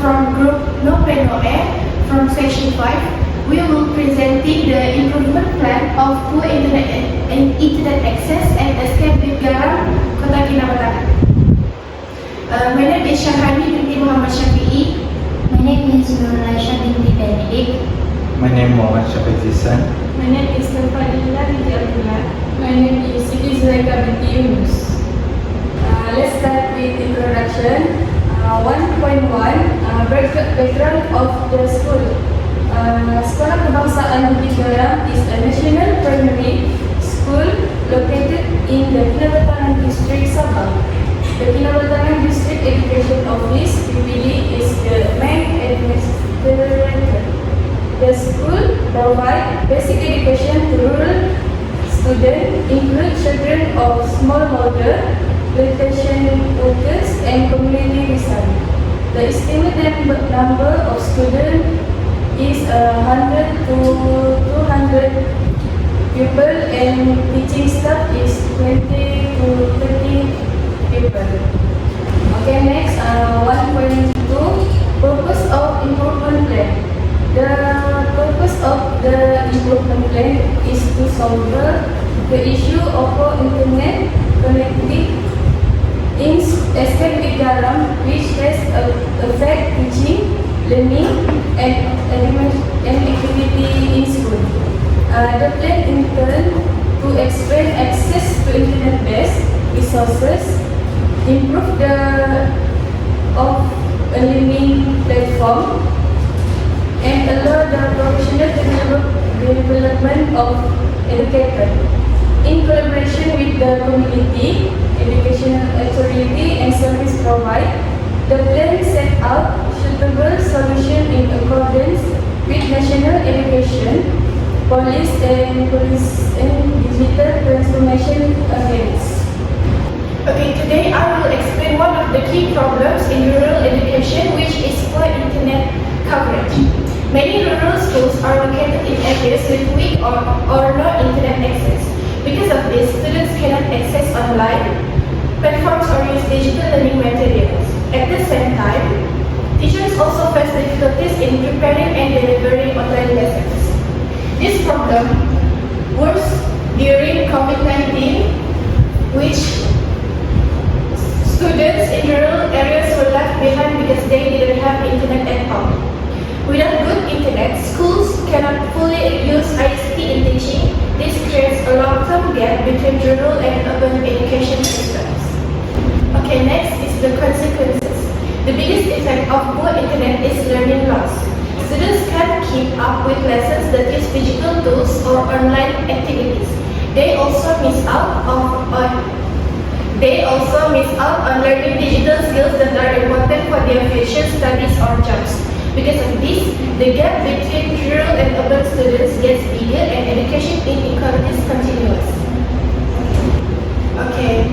from group No Pay No Air from section 5, we will presenting the improvement plan of poor internet access and escape with Garam, Kota Kinabalu. My name is Syahani binti Muhammad Syafi'i. My name is Nurulaisha binti Benedict. My name is Muhammad Syafiq Zisan. My name is Nurfadila binti Abdullah. My name is Siti Zulaika binti Yunus. Let's start with introduction. 1.1 Background of the school. Sekolah Kebangsaan Bukit Garam is a national primary school located in the Kinabalu district, Sabah. The Kinabalu District Education Office (PPD) is the main administrator. The school provides basic education to rural students, include children of smallholder, plantation workers, and community research. The estimated number of students is 100 to 200 people, and teaching staff is 20 to 30 people. Okay, next 1.2 Purpose of Improvement Plan. The purpose of the improvement plan is to solve the issue of internet connectivity in SOCIOLOgy, which has affect teaching, learning, and activity in school. The plan intends to expand access to internet-based resources, improve the learning platform, and allow the professional development of educators. In collaboration with the community, educational authority, and service provider, the plan set out suitable solutions in accordance with national education policy and digital transformation agenda. Okay, today I will explain one of the key problems in rural education, which is poor internet coverage. Many rural schools are located in areas with weak or no internet access. Because of this, students cannot access online platforms or use digital learning materials. At the same time, teachers also face difficulties in preparing and delivering online lessons. This problem worse during COVID-19, which students in rural areas were left behind because they didn't have internet at all. Without good internet, schools cannot fully use ICT in teaching. This creates a long-term gap between rural and urban education systems. Okay, next is the consequences. The biggest effect of poor internet is learning loss. Students can't keep up with lessons that use digital tools or online activities. They also miss out on learning digital skills that are important for their future studies or jobs. Because of this, the gap between rural and urban students gets bigger and education inequalities continues. Okay,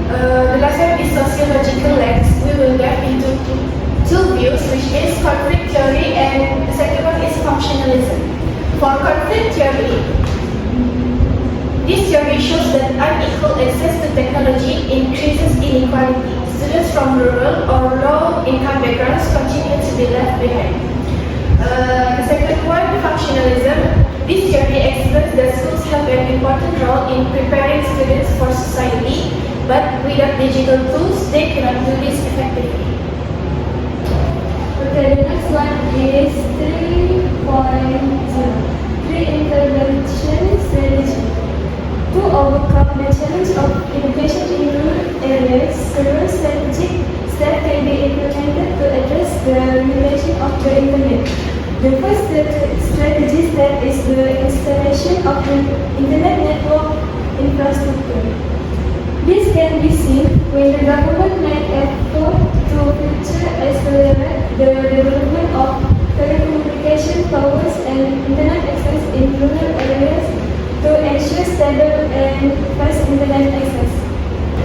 the last one is sociological lens. We will dive into two views, which is conflict theory, and the second one is functionalism. For conflict theory, this theory shows that unequal access to technology increases inequality. Students from rural or low-income backgrounds continue to be left behind. The second one, functionalism. This theory explains that schools have an important role in preparing students for society, but without digital tools, they cannot do this effectively. Okay, the next one is 3.0. Pre-intervention strategy. To overcome the challenge of education in rural areas, several strategic steps can be implemented to address the regulation of the internet. The first strategy step is the installation of the internet network infrastructure. This can be seen when the government makes effort to further accelerate the development of telecommunication towers and internet access in rural areas to ensure stable and fast internet access.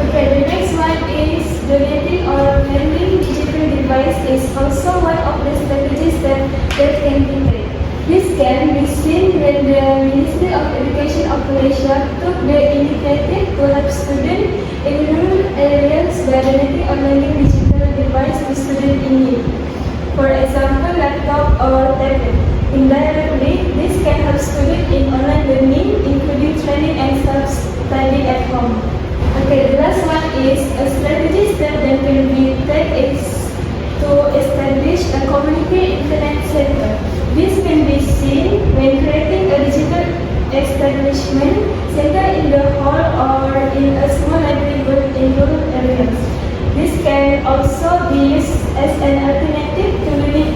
Okay, the next one is donating or lending digital device is also one of the strategies that can be taken. This can be seen when the Ministry of Education of Malaysia took the initiative to help students in rural areas by donating or lending digital device to students in need. For tablet. Indirectly, this can help students in online learning, including training and self-study at home. Okay, the last one is a strategy step that can be taken is to establish a community internet center. This can be seen when creating a digital establishment center in the hall or in a small library in rural areas. This can also be used as an alternative to learning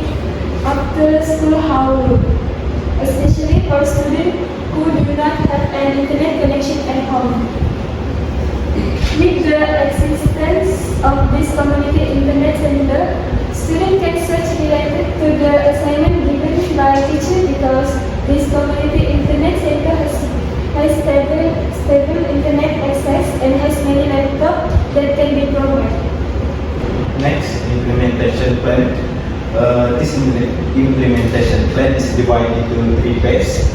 after school hours, especially for students who do not have an internet connection at home. With the existence of this community internet center, students can search related to the assignment given by teacher because this community internet center has stable internet access and has many laptops that can be provided. Next, implementation plan. This implementation plan is divided into 3 phases.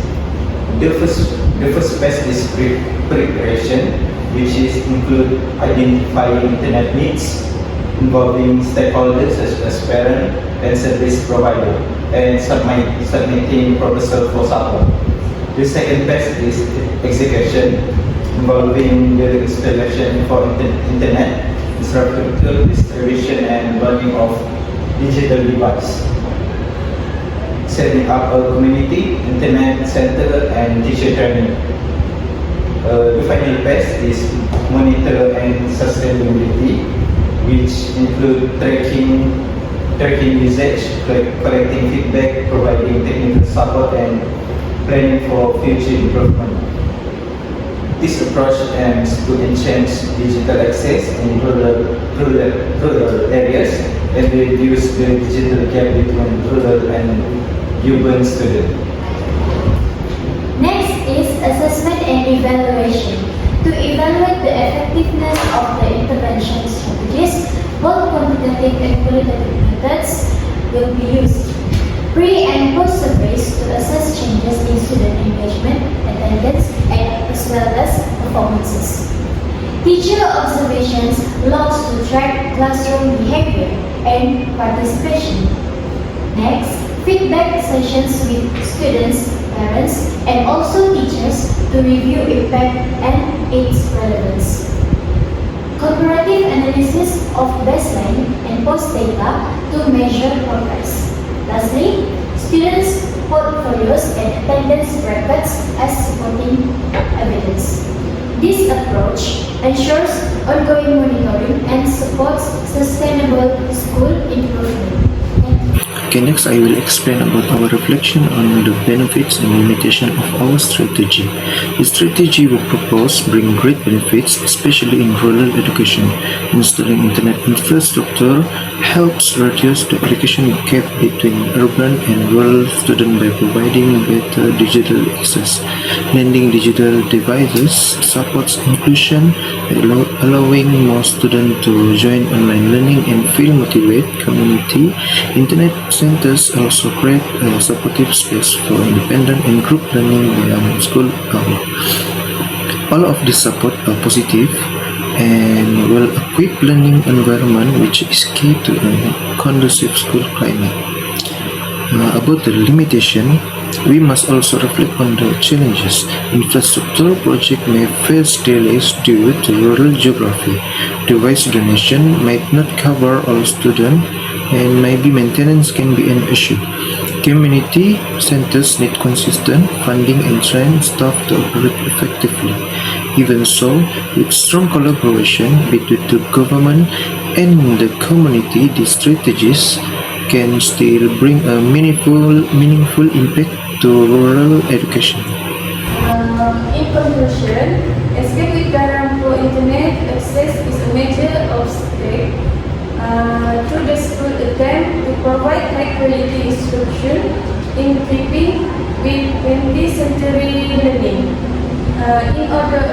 The first phase is preparation, which is include identifying internet needs, involving stakeholders such as parents and service provider, and submitting proposal for support. The second phase is execution, involving the installation for internet, infrastructure, distribution, and running of digital device. Setting up a community internet center and teacher training. The final phase is monitor and sustainability, which include tracking usage, collecting feedback, providing technical support, and planning for future improvement. This approach aims to enhance digital access in rural areas and reduce the digital gap between rural and urban students. Next is assessment and evaluation. To evaluate the effectiveness of the intervention strategies, both quantitative and qualitative methods will be used. Pre- and post surveys to assess changes in student engagement, attendance, and as well as performances. Teacher observations logs to track classroom behavior and participation. Next, feedback sessions with students, parents, and also teachers to review impact and its relevance. Comparative analysis of baseline and post data to measure progress. Lastly, students' portfolios and attendance records as supporting evidence. This approach ensures ongoing monitoring and supports sustainable school improvement. Okay, next I will explain about our reflection on the benefits and limitation of our strategy. The strategy we propose bring great benefits, especially in rural education. Installing internet infrastructure helps reduce the education gap between urban and rural students by providing better digital access. Lending digital devices supports inclusion, allowing more students to join online learning and feel motivated. Community internet centers also create a supportive space for independent and group learning beyond school hours. All of this support are positive and well-equipped learning environment, which is key to a conducive school climate. About the limitation, we must also reflect on the challenges. Infrastructure project may face delays due to rural geography. Device donation might not cover all students, and maybe maintenance can be an issue. Community centers need consistent funding and trained staff to operate effectively. Even so, with strong collaboration between the government and the community, these strategies can still bring a meaningful impact to rural education. In conclusion, escape for internet access is a major obstacle to the school attempt to provide high-quality instruction in keeping with 20th century learning. In order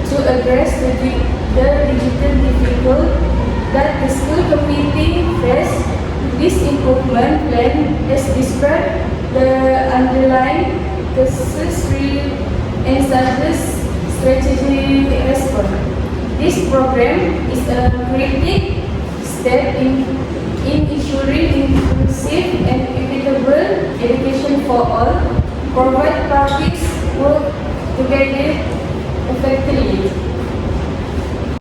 to address the digital difficulty that the school community face, this improvement plan has described the underlying causes and strategy response. This program is a critical step in ensuring inclusive and equitable education for all, provide parties work together effectively.